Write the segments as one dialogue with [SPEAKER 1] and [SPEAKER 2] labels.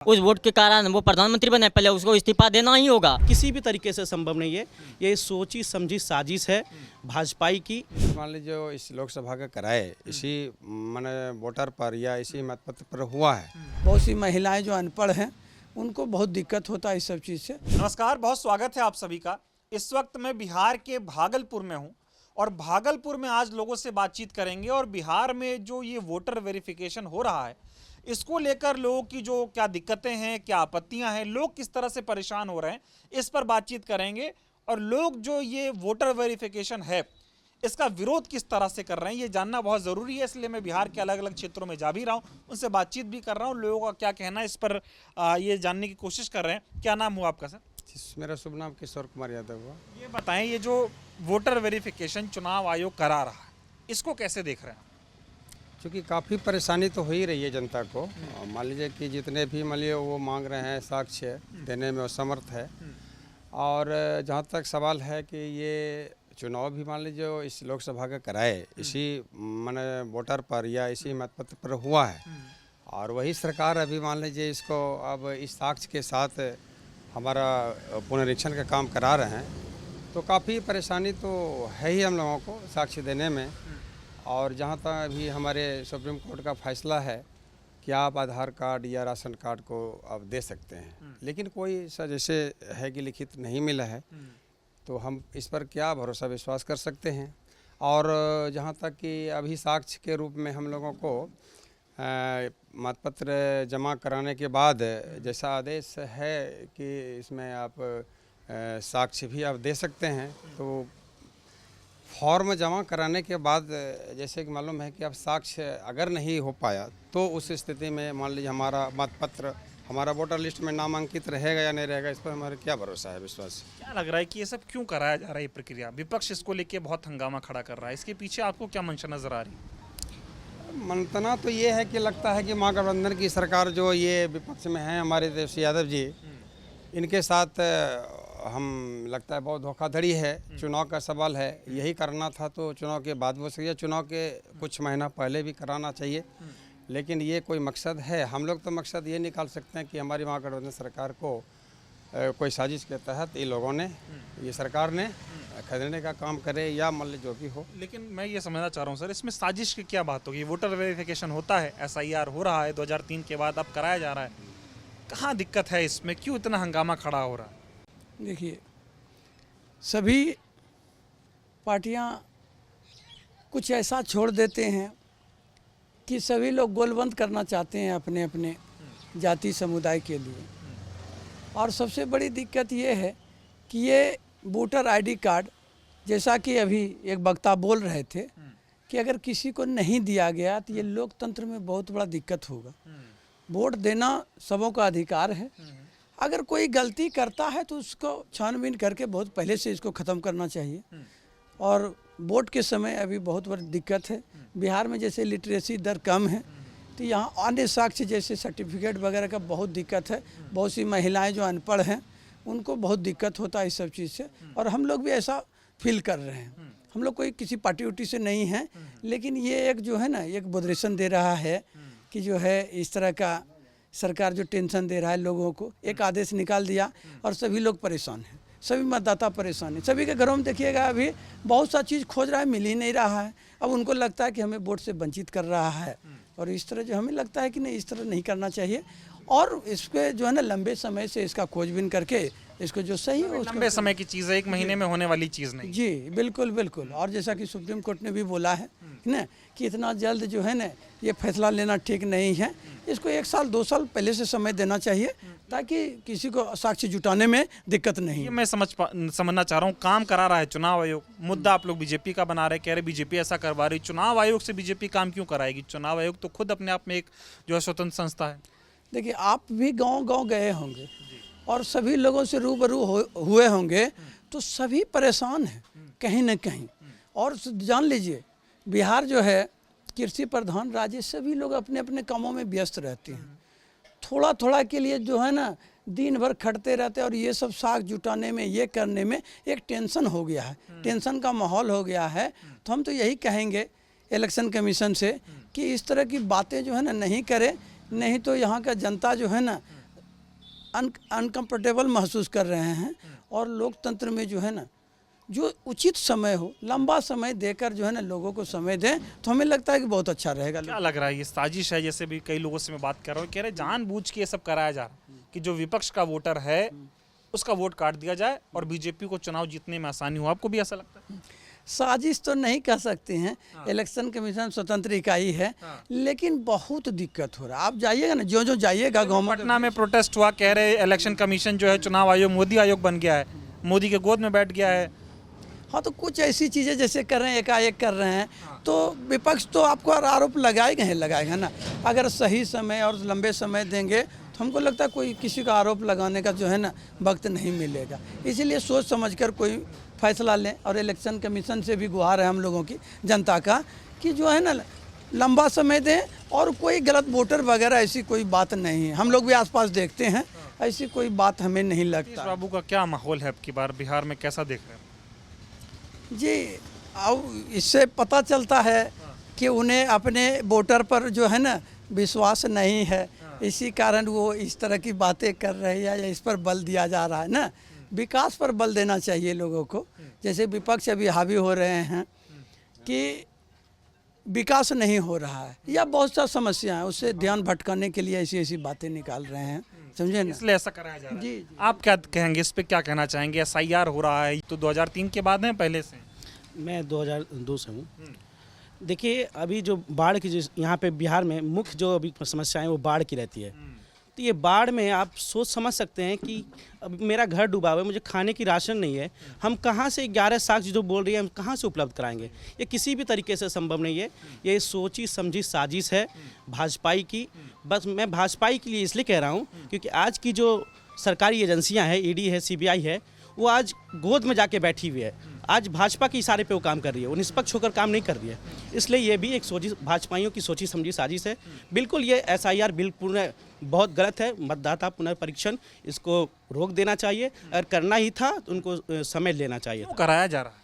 [SPEAKER 1] उस वोट के कारण वो प्रधानमंत्री बने, पहले उसको इस्तीफा देना ही होगा।
[SPEAKER 2] किसी भी तरीके से संभव नहीं है, ये सोची समझी साजिश है भाजपाई की।
[SPEAKER 3] मान लीजिए जो इस लोकसभा का कराए इसी माने वोटर पर या इसी मतपत्र पर हुआ है।
[SPEAKER 4] बहुत सी महिलाएं जो अनपढ़ हैं उनको बहुत दिक्कत होता है इस सब चीज़ से।
[SPEAKER 5] नमस्कार, बहुत स्वागत है आप सभी का। इस वक्त मैं बिहार के भागलपुर में हूं और भागलपुर में आज लोगों से बातचीत करेंगे और बिहार में जो ये वोटर वेरिफिकेशन हो रहा है इसको लेकर लोगों की जो क्या दिक्कतें हैं, क्या आपत्तियां हैं, लोग किस तरह से परेशान हो रहे हैं, इस पर बातचीत करेंगे। और लोग जो ये वोटर वेरिफिकेशन है इसका विरोध किस तरह से कर रहे हैं ये जानना बहुत ज़रूरी है, इसलिए मैं बिहार के अलग अलग क्षेत्रों में जा भी रहा हूँ, उनसे बातचीत भी कर रहा हूँ, लोगों का क्या कहना है इस पर ये जानने की कोशिश कर रहे हैं। क्या नाम हुआ आपका सर?
[SPEAKER 3] मेरा शुभ नाम किशोर कुमार यादव हुआ।
[SPEAKER 5] ये बताएं, ये जो वोटर वेरिफिकेशन चुनाव आयोग करा रहा है इसको कैसे देख रहे हैं?
[SPEAKER 3] क्योंकि काफ़ी परेशानी तो हो ही रही है जनता को। मान लीजिए कि जितने भी मान लीजिए वो मांग रहे हैं साक्ष्य देने में असमर्थ है। और जहाँ तक सवाल है कि ये चुनाव भी मान लीजिए जो इस लोकसभा का कराए इसी माने वोटर पर या इसी मतपत्र पर हुआ है और वही सरकार अभी मान लीजिए इसको अब इस साक्ष्य के साथ हमारा पुनरीक्षण का काम करा रहे हैं, तो काफ़ी परेशानी तो है ही हम लोगों को साक्ष्य देने में। और जहाँ तक अभी हमारे सुप्रीम कोर्ट का फैसला है कि आप आधार कार्ड या राशन कार्ड को आप दे सकते हैं, लेकिन कोई सा जैसे है कि लिखित नहीं मिला है, तो हम इस पर क्या भरोसा विश्वास कर सकते हैं। और जहाँ तक कि अभी साक्ष्य के रूप में हम लोगों को मतपत्र जमा कराने के बाद जैसा आदेश है कि इसमें आप साक्ष्य भी आप दे सकते हैं, तो फॉर्म जमा कराने के बाद जैसे कि मालूम है कि अब साक्ष्य अगर नहीं हो पाया तो उस स्थिति में मान लीजिए हमारा मतपत्र हमारा वोटर लिस्ट में नामांकित रहेगा या नहीं रहेगा, इस पर हमारा क्या भरोसा है, विश्वास।
[SPEAKER 5] क्या लग रहा है कि ये सब क्यों कराया जा रहा है? ये प्रक्रिया विपक्ष इसको लेके बहुत हंगामा खड़ा कर रहा है, इसके पीछे आपको क्या मंशा नजर आ रही है?
[SPEAKER 3] मंतना तो ये है कि लगता है कि महागठबंधन की सरकार जो ये विपक्ष में है हमारे तेजस्वी यादव जी, इनके साथ हम लगता है बहुत धोखाधड़ी है। चुनाव का सवाल है, यही करना था तो चुनाव के बाद हो सके, चुनाव के कुछ महीना पहले भी कराना चाहिए, लेकिन ये कोई मकसद है। हम लोग तो मकसद ये निकाल सकते हैं कि हमारी महागठबंधन सरकार को कोई साजिश के तहत ये लोगों ने ये सरकार ने खरीदने का काम करे या मान लीजिए जो भी हो।
[SPEAKER 5] लेकिन मैं ये समझना चाह रहा हूँ सर, इसमें साजिश की क्या बात होगी? वोटर वेरिफिकेशन होता है, SIR हो रहा है 2003 के बाद, अब कराया जा रहा है, कहाँ दिक्कत है इसमें? क्यों इतना हंगामा खड़ा हो रहा है?
[SPEAKER 4] देखिए, सभी पार्टियां कुछ ऐसा छोड़ देते हैं कि सभी लोग गोलबंद करना चाहते हैं अपने अपने जाति समुदाय के लिए। और सबसे बड़ी दिक्कत ये है कि ये वोटर ID कार्ड, जैसा कि अभी एक वक्ता बोल रहे थे कि अगर किसी को नहीं दिया गया तो ये लोकतंत्र में बहुत बड़ा दिक्कत होगा। वोट देना सबों का अधिकार है, अगर कोई गलती करता है तो उसको छानबीन करके बहुत पहले से इसको ख़त्म करना चाहिए। और वोट के समय अभी बहुत बड़ी दिक्कत है, बिहार में जैसे लिटरेसी दर कम है तो यहाँ अन्य साक्ष्य जैसे सर्टिफिकेट वगैरह का बहुत दिक्कत है। बहुत सी महिलाएं जो अनपढ़ हैं उनको बहुत दिक्कत होता है इस सब चीज़ से, और हम लोग भी ऐसा फील कर रहे हैं। हम लोग कोई किसी पार्टी उटी से नहीं हैं, लेकिन ये एक जो है ना एक बोधरेशन दे रहा है कि जो है इस तरह का सरकार जो टेंशन दे रहा है लोगों को। एक आदेश निकाल दिया और सभी लोग परेशान हैं, सभी मतदाता परेशान हैं। सभी के घरों में देखिएगा अभी बहुत सा चीज़ खोज रहा है, मिल ही नहीं रहा है। अब उनको लगता है कि हमें वोट से वंचित कर रहा है, और इस तरह जो हमें लगता है कि नहीं, इस तरह नहीं करना चाहिए। और इसके जो है ना लंबे समय से इसका खोजबीन करके इसको जो सही हो,
[SPEAKER 5] लंबे समय की चीज़ है, एक महीने में होने वाली चीज़ नहीं।
[SPEAKER 4] जी बिल्कुल बिल्कुल। और जैसा कि सुप्रीम कोर्ट ने भी बोला है ना कि इतना जल्द जो है ना ये फैसला लेना ठीक नहीं है, इसको 1 साल 2 साल पहले से समय देना चाहिए ताकि किसी को साक्ष्य जुटाने में दिक्कत नहीं।
[SPEAKER 5] ये मैं समझना चाह रहा हूँ, काम करा रहा है चुनाव आयोग, मुद्दा आप लोग बीजेपी का बना रहे, कह रहे बीजेपी ऐसा करवा रही, चुनाव आयोग से बीजेपी काम क्यों कराएगी? चुनाव आयोग तो खुद अपने आप में एक जो है स्वतंत्र संस्था है।
[SPEAKER 4] देखिए, आप भी गांव-गांव गए होंगे और सभी लोगों से रूबरू हुए होंगे, तो सभी परेशान हैं कहीं न कहीं। और जान लीजिए, बिहार जो है कृषि प्रधान राज्य, सभी लोग अपने अपने कामों में व्यस्त रहते हैं। थोड़ा थोड़ा के लिए जो है ना दिन भर खटते रहते हैं, और ये सब साग जुटाने में, ये करने में एक टेंशन हो गया है, टेंशन का माहौल हो गया है। तो हम तो यही कहेंगे इलेक्शन कमीशन से कि इस तरह की बातें जो है ना नहीं करें, नहीं तो यहाँ का जनता जो है ना अनकंफर्टेबल महसूस कर रहे हैं। और लोकतंत्र में जो है ना, जो उचित समय हो, लंबा समय देकर जो है ना लोगों को समय दें, तो हमें लगता है कि बहुत अच्छा रहेगा।
[SPEAKER 5] क्या लग रहा है ये साजिश है? जैसे भी कई लोगों से मैं बात कर रहा हूँ, कह रहे जानबूझ के ये सब कराया जा रहा है कि जो विपक्ष का वोटर है उसका वोट काट दिया जाए और बीजेपी को चुनाव जीतने में आसानी हो। आपको भी ऐसा लगता है?
[SPEAKER 4] साजिश तो नहीं कह सकते हैं, इलेक्शन कमीशन स्वतंत्र इकाई है, लेकिन बहुत दिक्कत हो रहा है। आप जाइएगा ना, जो जाइएगा गाँव में।
[SPEAKER 5] पटना में प्रोटेस्ट हुआ, कह रहे इलेक्शन कमीशन जो है चुनाव आयोग मोदी आयोग बन गया है, मोदी के गोद में बैठ गया है।
[SPEAKER 4] हाँ, तो कुछ ऐसी चीज़ें जैसे कर रहे हैं, एकाएक कर रहे हैं, तो विपक्ष तो आपको आरोप लगाएगा ना। अगर सही समय और लंबे समय देंगे तो हमको लगता है कोई किसी का आरोप लगाने का जो है ना वक्त नहीं मिलेगा। इसीलिए सोच समझकर कोई फैसला लें। और इलेक्शन कमीशन से भी गुहार है हम लोगों की, जनता का, कि जो है ना लंबा समय दें और कोई गलत वोटर वगैरह ऐसी कोई बात नहीं है। हम लोग भी आसपास देखते हैं, ऐसी कोई बात हमें नहीं लगता।
[SPEAKER 5] बाबू का क्या माहौल है अब की बार बिहार में, कैसा देख रहे हैं?
[SPEAKER 4] जी, अब इससे पता चलता है कि उन्हें अपने वोटर पर जो है ना विश्वास नहीं है, इसी कारण वो इस तरह की बातें कर रहे हैं या इस पर बल दिया जा रहा है ना। विकास पर बल देना चाहिए लोगों को। जैसे विपक्ष अभी हावी हो रहे हैं कि विकास नहीं हो रहा है या बहुत सा समस्या है, उससे ध्यान भटकाने के लिए ऐसी ऐसी बातें निकाल रहे हैं, समझे ना।
[SPEAKER 5] इसलिए ऐसा कराया जा रहा है।
[SPEAKER 4] जी।
[SPEAKER 5] आप क्या कहेंगे इस पे, क्या कहना चाहेंगे? SIR हो रहा है तो 2003 के बाद है पहले से?
[SPEAKER 2] मैं 2002 से हूँ। देखिए, अभी जो बाढ़ की जो यहाँ पे बिहार में मुख्य जो अभी समस्याएं वो बाढ़ की रहती है। तो ये बाढ़ में आप सोच समझ सकते हैं कि अब मेरा घर डूबा हुआ है, मुझे खाने की राशन नहीं है, हम कहाँ से 11 साग जो बोल रही है हम कहाँ से उपलब्ध कराएंगे? ये किसी भी तरीके से संभव नहीं है। ये सोची समझी साजिश है भाजपाई की। बस मैं भाजपाई के लिए इसलिए कह रहा हूँ क्योंकि आज की जो सरकारी एजेंसियाँ हैं, ED है, CBI है, वो आज गोद में जाके बैठी हुई है। आज भाजपा के इशारे पे वो काम कर रही है, वो निष्पक्ष होकर काम नहीं कर रही है। इसलिए ये भी एक सोची भाजपाइयों की सोची समझी साजिश है। बिल्कुल ये SIR बिल्कुल बहुत गलत है। मतदाता पुनर्परीक्षण इसको रोक देना चाहिए, अगर करना ही था तो उनको समय लेना चाहिए।
[SPEAKER 5] क्यों कराया जा रहा है?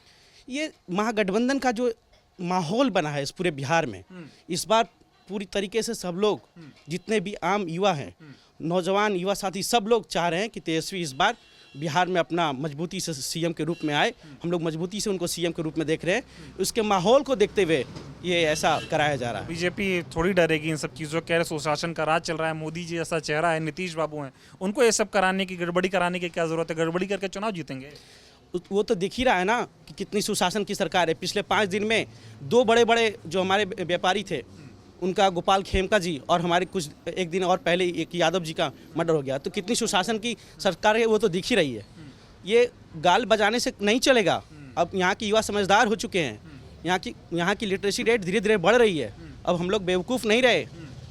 [SPEAKER 2] ये महागठबंधन का जो माहौल बना है इस पूरे बिहार में, इस बार पूरी तरीके से सब लोग, जितने भी आम युवा हैं, नौजवान युवा साथी, सब लोग चाह रहे हैं कि तेजस्वी इस बार बिहार में अपना मजबूती से CM के रूप में आए। हम लोग मजबूती से उनको CM के रूप में देख रहे हैं। उसके माहौल को देखते हुए ये ऐसा कराया जा रहा है।
[SPEAKER 5] बीजेपी थोड़ी डरेगी इन सब चीज़ों, कह रहे सुशासन का राज चल रहा है, मोदी जी जैसा चेहरा है, नीतीश बाबू हैं, उनको ये सब कराने की, गड़बड़ी कराने की क्या ज़रूरत है? गड़बड़ी करके चुनाव जीतेंगे।
[SPEAKER 2] वो तो दिख ही रहा है ना कि कितनी सुशासन की सरकार है। पिछले 5 दिन में 2 बड़े बड़े जो हमारे व्यापारी थे, उनका गोपाल खेमका जी और हमारे कुछ एक दिन और पहले एक यादव जी का मर्डर हो गया। तो कितनी सुशासन की सरकार है वो तो दिख ही रही है। ये गाल बजाने से नहीं चलेगा। अब यहाँ की युवा समझदार हो चुके हैं, यहाँ की लिटरेसी रेट धीरे धीरे बढ़ रही है। अब हम लोग बेवकूफ़ नहीं रहे।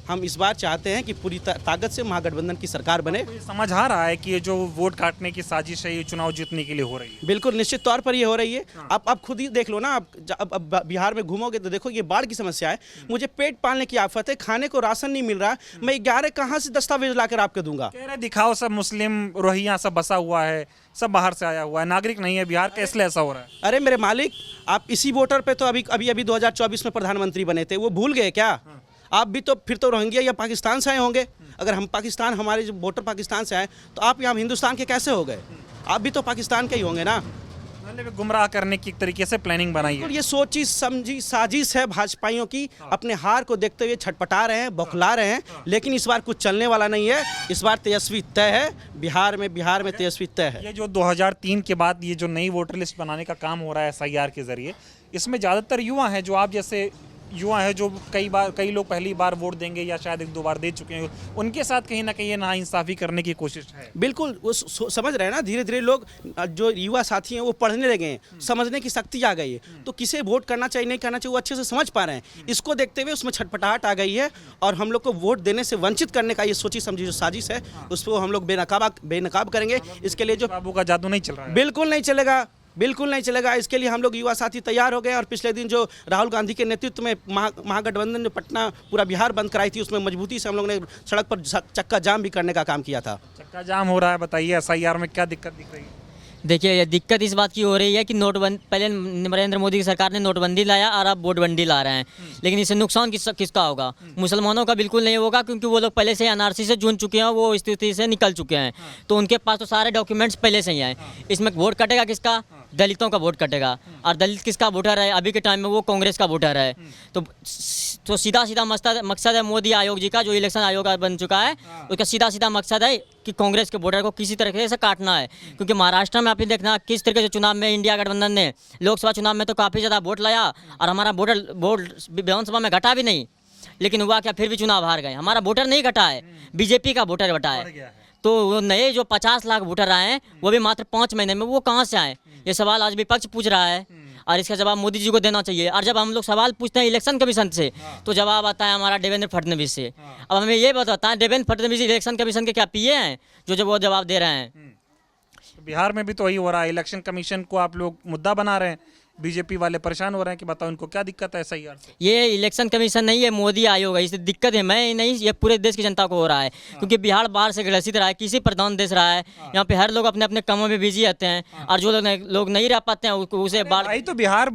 [SPEAKER 2] हम इस बार चाहते हैं कि पूरी ताकत से महागठबंधन की सरकार बने।
[SPEAKER 5] ये समझ आ रहा है कि ये जो वोट काटने की साजिश है ये चुनाव जीतने के लिए हो रही है।
[SPEAKER 2] बिल्कुल निश्चित तौर पर ये हो रही है। आप खुद ही देख लो ना, अब बिहार में घूमोगे तो देखो ये बाढ़ की समस्या है। मुझे पेट पालने की आफत है, खाने को राशन नहीं मिल रहा। मैं 11 कहाँ से दस्तावेज लाकर आपको दूंगा?
[SPEAKER 5] कह रहे दिखाओ सब मुस्लिम रोहिंग्या सब बसा हुआ है, सब बाहर से आया हुआ है, नागरिक नहीं है बिहार का, इसलिए ऐसा हो रहा है।
[SPEAKER 2] अरे मेरे मालिक, आप इसी वोटर पे तो अभी 2024 में प्रधानमंत्री बने थे, वो भूल गए क्या? आप भी तो फिर तो रोहिंग्या या पाकिस्तान से आए होंगे। अगर हम पाकिस्तान, हमारे जो वोटर पाकिस्तान से आए, तो आप यहाँ हिंदुस्तान के कैसे हो गए? आप भी तो पाकिस्तान के ही होंगे ना।
[SPEAKER 5] मतलब गुमराह करने की एक तरीके से प्लानिंग बनाई है।
[SPEAKER 2] ये सोची समझी साजिश है भाजपाइयों की। अपने हार को देखते हुए छटपटा रहे हैं, बौखला रहे हैं, लेकिन इस बार कुछ चलने वाला नहीं है। इस बार तेजस्वी तय है, बिहार में तेजस्वी तय है।
[SPEAKER 5] ये जो 2003 के बाद ये जो नई वोटर लिस्ट बनाने का काम हो रहा है SIR के जरिए, इसमें ज़्यादातर युवा हैं, जो आप जैसे युवा है, जो कई लोग पहली बार वोट देंगे या शायद 1-2 बार दे चुके हैं, उनके साथ कहीं ना कहीं नाइंसाफ़ी करने की कोशिश है।
[SPEAKER 2] बिल्कुल, वो समझ रहे हैं ना, धीरे धीरे लोग, जो युवा साथी हैं वो पढ़ने लगे हैं, समझने की शक्ति आ गई है। तो किसे वोट करना चाहिए नहीं करना चाहिए वो अच्छे से समझ पा रहे हैं। इसको देखते हुए उसमें छटपटाहट आ गई है और हम लोग को वोट देने से वंचित करने का ये सोची समझी जो साजिश है, उसको हम लोग बेनकाब करेंगे। इसके लिए जो
[SPEAKER 5] बाबू का जादू नहीं चल रहा है,
[SPEAKER 2] बिल्कुल नहीं चलेगा, बिल्कुल नहीं चलेगा। इसके लिए हम लोग युवा साथी तैयार हो गए और पिछले दिन जो राहुल गांधी के नेतृत्व में महागठबंधन जो पटना पूरा बिहार बंद कराई थी, उसमें मजबूती से हम लोग ने सड़क पर चक्का जाम भी करने का काम किया था।
[SPEAKER 5] चक्का जाम हो रहा है, बताइए SIR में क्या दिक्कत दिख रही है?
[SPEAKER 1] देखिए ये दिक्कत इस बात की हो रही है कि नोटबंदी, पहले नरेंद्र मोदी की सरकार ने नोटबंदी लाया और अब वोटबंदी ला रहे हैं, लेकिन इससे नुकसान किसका होगा? मुसलमानों का बिल्कुल नहीं होगा, क्योंकि वो लोग पहले से एनआरसी से जूझ चुके हैं, वो स्थिति से निकल चुके हैं, तो उनके पास तो सारे डॉक्यूमेंट्स पहले से ही हैं। इसमें वोट कटेगा किसका? दलितों का वोट कटेगा, और दलित किसका वोटर है? अभी के टाइम में वो कांग्रेस का वोटर है। तो सीधा मकसद है मोदी आयोग जी का, जो इलेक्शन आयोग बन चुका है, उसका सीधा मकसद है कि कांग्रेस के वोटर को किसी तरीके से काटना है। क्योंकि महाराष्ट्र में आप ही देखना किस तरीके से चुनाव में इंडिया गठबंधन ने लोकसभा चुनाव में तो काफ़ी ज़्यादा वोट लाया, और हमारा वोट विधानसभा में घटा भी नहीं, लेकिन हुआ क्या, फिर भी चुनाव हार गए। हमारा वोटर नहीं घटा है, बीजेपी का वोटर घटा है। तो वो नए जो 50 लाख वोटर आए हैं, वो भी मात्र 5 महीने में, वो कहाँ से आए? ये सवाल आज विपक्ष पूछ रहा है, और इसका जवाब मोदी जी को देना चाहिए। और जब हम लोग सवाल पूछते हैं इलेक्शन कमीशन से, तो जवाब आता है हमारा देवेंद्र फडणवीस से। अब हमें ये बताएं, देवेंद्र फडणवीस इलेक्शन कमीशन के क्या पीए हैं जो वो जवाब दे रहे हैं?
[SPEAKER 5] बिहार में भी तो वही हो रहा है, इलेक्शन कमीशन को आप लोग मुद्दा बना रहे हैं, बीजेपी वाले परेशान हो रहे हैं कि बताओ इनको क्या दिक्कत है SIR से।
[SPEAKER 1] ये इलेक्शन कमीशन नहीं है, मोदी आयोग है, इससे दिक्कत है मैं नहीं, ये पूरे देश की जनता को हो रहा है। क्योंकि बिहार बाहर से ग्रसित रहा है, किसी प्रधान देश रहा है, यहाँ पे हर लोग अपने अपने कामों में बिजी रहते हैं, और जो लोग नहीं रह पाते हैं उसे बाढ़।
[SPEAKER 5] भाई तो बिहार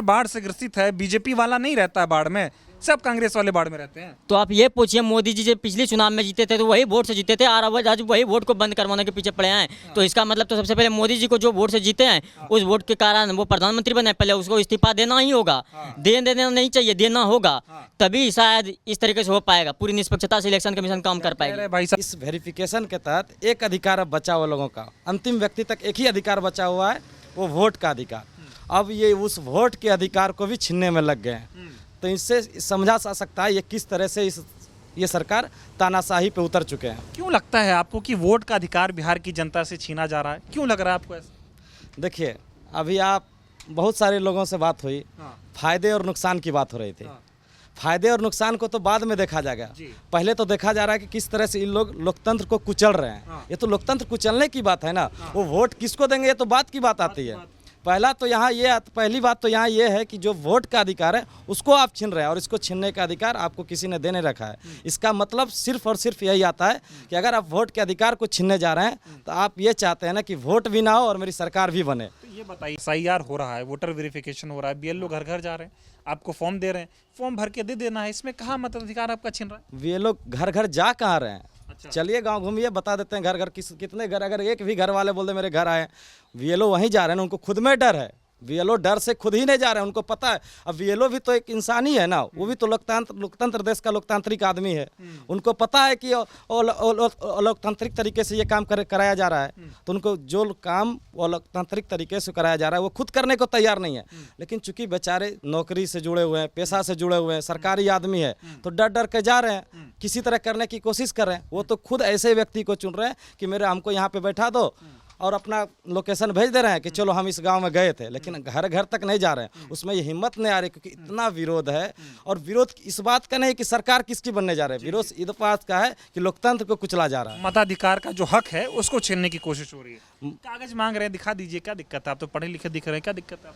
[SPEAKER 5] बाढ़ से ग्रसित है, बीजेपी वाला नहीं रहता है बाढ़ में, सब कांग्रेस वाले बाढ़ में रहते हैं।
[SPEAKER 1] तो आप ये पूछिए, मोदी जी जब पिछले चुनाव में जीते थे तो वही वोट से जीते थे, और आज वही वोट को बंद करवाने के पीछे पड़े हैं। तो इसका मतलब तो सबसे पहले मोदी जी को जो वोट से जीते हैं, उस वोट के कारण वो प्रधानमंत्री बने, पहले उसको इस्तीफा देना ही होगा। देना नहीं चाहिए, देना होगा, तभी शायद इस तरीके से हो पाएगा, पूरी निष्पक्षता से इलेक्शन कमीशन काम कर पाएगा।
[SPEAKER 5] भाई साहब
[SPEAKER 2] इस वेरिफिकेशन के तहत एक अधिकार अब बचा हुआ लोगों का, अंतिम व्यक्ति तक एक ही अधिकार बचा हुआ है, वो वोट का अधिकार। अब ये उस वोट के अधिकार को भी छीनने में लग गए हैं। तो इससे समझा जा सकता है ये किस तरह से ये सरकार तानाशाही पे उतर चुके हैं।
[SPEAKER 5] क्यों लगता है आपको कि वोट का अधिकार बिहार की जनता से छीना जा रहा है? क्यों लग रहा है आपको ऐसा?
[SPEAKER 2] देखिए, अभी आप बहुत सारे लोगों से बात हुई, फायदे और नुकसान की बात हो रही थी। फायदे और नुकसान को तो बाद में देखा जाएगा, पहले तो देखा जा रहा है कि किस तरह से इन लोग लोकतंत्र को कुचल रहे हैं। ये तो लोकतंत्र कुचलने की बात है ना, वो वोट किसको देंगे ये तो बात की बात आती है। पहली बात तो यहाँ ये है कि जो वोट का अधिकार है उसको आप छीन रहे हैं, और इसको छीनने का अधिकार आपको किसी ने देने रखा है। इसका मतलब सिर्फ और सिर्फ यही आता है कि अगर आप वोट के अधिकार को छीनने जा रहे हैं तो आप ये चाहते हैं ना कि वोट भी ना हो और मेरी सरकार भी बने।
[SPEAKER 5] तो ये बताइए, SIR हो रहा है, वोटर वेरिफिकेशन हो रहा है, BLO घर घर जा रहे हैं, आपको फॉर्म दे रहे हैं, फॉर्म भर के दे देना है, इसमें कहाँ मताधिकार आपका छीन रहा है?
[SPEAKER 2] BLO घर घर जा कहाँ रहे हैं? चलिए गांव घूमिए, बता देते हैं घर घर कितने घर, अगर एक भी घर वाले बोल दे मेरे घर आए, BLO वहीं जा रहे हैं, उनको खुद में डर है। BLO डर से खुद ही नहीं जा रहे हैं, उनको पता है। अब BLO भी तो एक इंसान ही है ना, वो भी तो लोकतंत्र देश का लोकतांत्रिक आदमी है। उनको पता है कि लोकतांत्रिक तरीके से ये काम कराया जा रहा है, तो उनको जो काम वो लोकतांत्रिक तरीके से कराया जा रहा है वो खुद करने को तैयार नहीं है। लेकिन चूंकि बेचारे नौकरी से जुड़े हुए हैं, पेशा से जुड़े हुए हैं, सरकारी आदमी है, तो डर डर के जा रहे हैं, किसी तरह करने की कोशिश कर रहे हैं। वो तो खुद ऐसे व्यक्ति को चुन रहे हैं कि हमको यहाँ पे बैठा दो, और अपना लोकेशन भेज दे रहे हैं कि चलो हम इस गांव में गए थे, लेकिन घर घर तक नहीं जा रहे हैं। उसमें ये हिम्मत नहीं आ रही, क्योंकि इतना विरोध है। और विरोध इस बात का नहीं कि सरकार किसकी बनने जा रही है, विरोध इस बात का है कि लोकतंत्र को कुचला जा रहा है।
[SPEAKER 5] मताधिकार का जो हक है उसको छीनने की कोशिश हो रही है। कागज मांग रहे हैं, दिखा दीजिए, क्या दिक्कत है? आप तो पढ़े लिखे दिख रहे हैं, क्या दिक्कत है?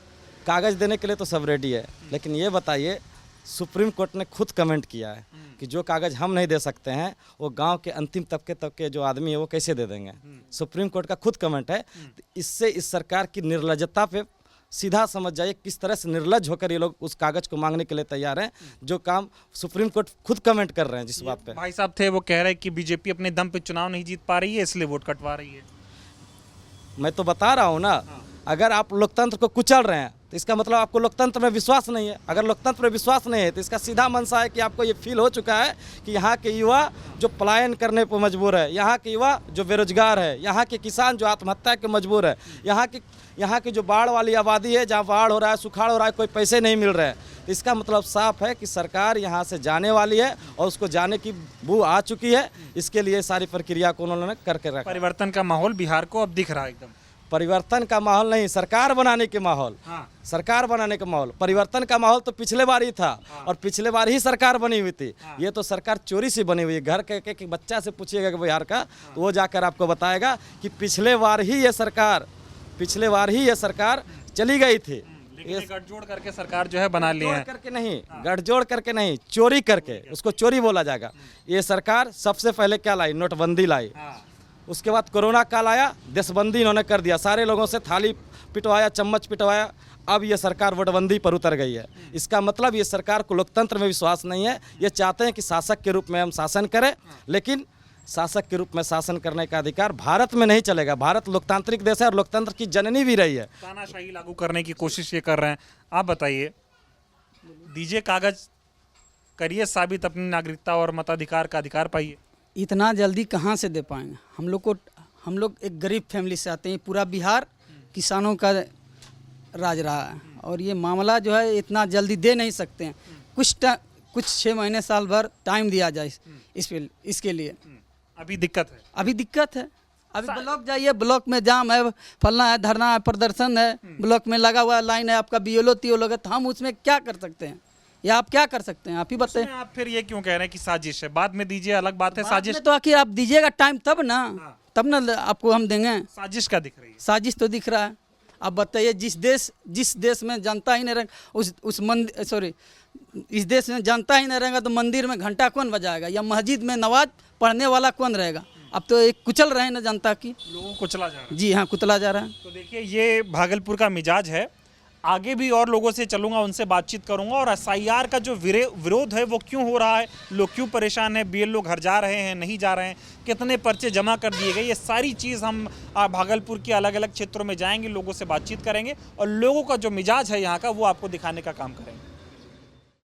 [SPEAKER 2] कागज देने के लिए तो सब रेडी है, लेकिन ये बताइए, सुप्रीम कोर्ट ने खुद कमेंट किया है कि जो कागज़ हम नहीं दे सकते हैं वो गांव के अंतिम तबके तक के जो आदमी है वो कैसे दे देंगे। सुप्रीम कोर्ट का खुद कमेंट है। तो इससे इस सरकार की निर्लज्जता पे सीधा समझ जाइए किस तरह से निर्लज होकर ये लोग उस कागज़ को मांगने के लिए तैयार हैं, जो काम सुप्रीम कोर्ट खुद कमेंट कर रहे हैं। जिस बात पे
[SPEAKER 5] भाई साहब थे वो कह रहे हैं कि बीजेपी अपने दम पे चुनाव नहीं जीत पा रही है, इसलिए वोट कटवा रही है।
[SPEAKER 2] मैं तो बता रहा हूँ ना, अगर आप लोकतंत्र को कुचल रहे हैं तो इसका मतलब आपको लोकतंत्र में विश्वास नहीं है। अगर लोकतंत्र में विश्वास नहीं है तो इसका सीधा मंशा है कि आपको ये फील हो चुका है कि यहाँ के युवा जो पलायन करने पर मजबूर है, यहाँ के युवा जो बेरोजगार है, यहाँ के किसान जो आत्महत्या के मजबूर है, यहाँ की जो बाढ़ वाली आबादी है, जहाँ बाढ़ हो रहा है, सुखाड़ हो रहा है, कोई पैसे नहीं मिल रहे हैं। तो इसका मतलब साफ है कि सरकार यहाँ से जाने वाली है और उसको जाने की बू आ चुकी है। इसके लिए सारी प्रक्रिया को उन्होंने करके रखा।
[SPEAKER 5] परिवर्तन का माहौल बिहार को अब दिख रहा है एकदम।
[SPEAKER 2] परिवर्तन का माहौल नहीं, सरकार बनाने के माहौल। सरकार बनाने का माहौल, परिवर्तन का माहौल तो पिछले बार ही था, और पिछले बार ही सरकार बनी हुई थी। ये तो सरकार चोरी से बनी हुई है। घर के एक बच्चा से पूछिएगा कि बिहार का, तो वो जाकर आपको बताएगा कि पिछले बार ही ये सरकार चली गई थी।
[SPEAKER 5] ये गठजोड़ करके सरकार जो है बना ली है।
[SPEAKER 2] गठजोड़ करके नहीं, चोरी करके, उसको चोरी बोला जाएगा। ये सरकार सबसे पहले क्या लाई? नोटबंदी लाई।
[SPEAKER 6] उसके बाद कोरोना काल आया, देशबंदी इन्होंने कर दिया, सारे लोगों से थाली पिटवाया, चम्मच पिटवाया। अब ये सरकार वोटबंदी पर उतर गई है। इसका मतलब ये सरकार को लोकतंत्र में विश्वास नहीं है। ये चाहते हैं कि शासक के रूप में हम शासन करें, लेकिन शासक के रूप में शासन करने का अधिकार भारत में नहीं चलेगा। भारत लोकतांत्रिक देश है और लोकतंत्र की जननी भी रही है।
[SPEAKER 5] तानाशाही लागू करने की कोशिश ये कर रहे हैं। आप बताइए, दीजिए कागज, करिए साबित अपनी नागरिकता और मताधिकार का अधिकार पाइए।
[SPEAKER 4] इतना जल्दी कहाँ से दे पाएंगे? हम लोग एक गरीब फैमिली से आते हैं। पूरा बिहार किसानों का राज रहा है और ये मामला जो है इतना जल्दी दे नहीं सकते हैं। कुछ 6 महीने साल भर टाइम दिया जाए इसके लिए।
[SPEAKER 5] अभी दिक्कत है।
[SPEAKER 4] अभी ब्लॉक जाइए, ब्लॉक में जाम है, फलना है, धरना है, प्रदर्शन है, ब्लॉक में लगा हुआ लाइन है, आपका बीएलओ टीओ है, तो हम उसमें क्या कर सकते हैं? या आप क्या कर सकते हैं? आप ही बताइए।
[SPEAKER 5] आप फिर ये क्यों कह रहे हैं कि साजिश है? बाद में दीजिए, अलग बात है। साजिश
[SPEAKER 4] तो आखिर आप दीजिएगा टाइम तब ना आपको हम देंगे।
[SPEAKER 5] साजिश का दिख रही है।
[SPEAKER 4] साजिश तो दिख रहा है। आप बताइए, जिस देश में जनता ही नहीं रहेगा, इस देश में जनता ही नहीं रहेगा तो मंदिर में घंटा कौन बजाएगा या मस्जिद में नमाज पढ़ने वाला कौन रहेगा? अब तो एक कुचल रहे हैं ना जनता की,
[SPEAKER 5] लोगों को कुचला जा रहा है।
[SPEAKER 4] जी हाँ, कुचला जा रहा है।
[SPEAKER 5] तो देखिए, ये भागलपुर का मिजाज है। आगे भी और लोगों से चलूंगा, उनसे बातचीत करूंगा। और एसआईआर का जो विरोध है वो क्यों हो रहा है, लोग क्यों परेशान हैं, बीएलओ घर जा रहे हैं, नहीं जा रहे हैं, कितने पर्चे जमा कर दिए गए, ये सारी चीज़ हम भागलपुर के अलग अलग क्षेत्रों में जाएंगे, लोगों से बातचीत करेंगे और लोगों का जो मिजाज है यहाँ का वो आपको दिखाने का काम करेंगे।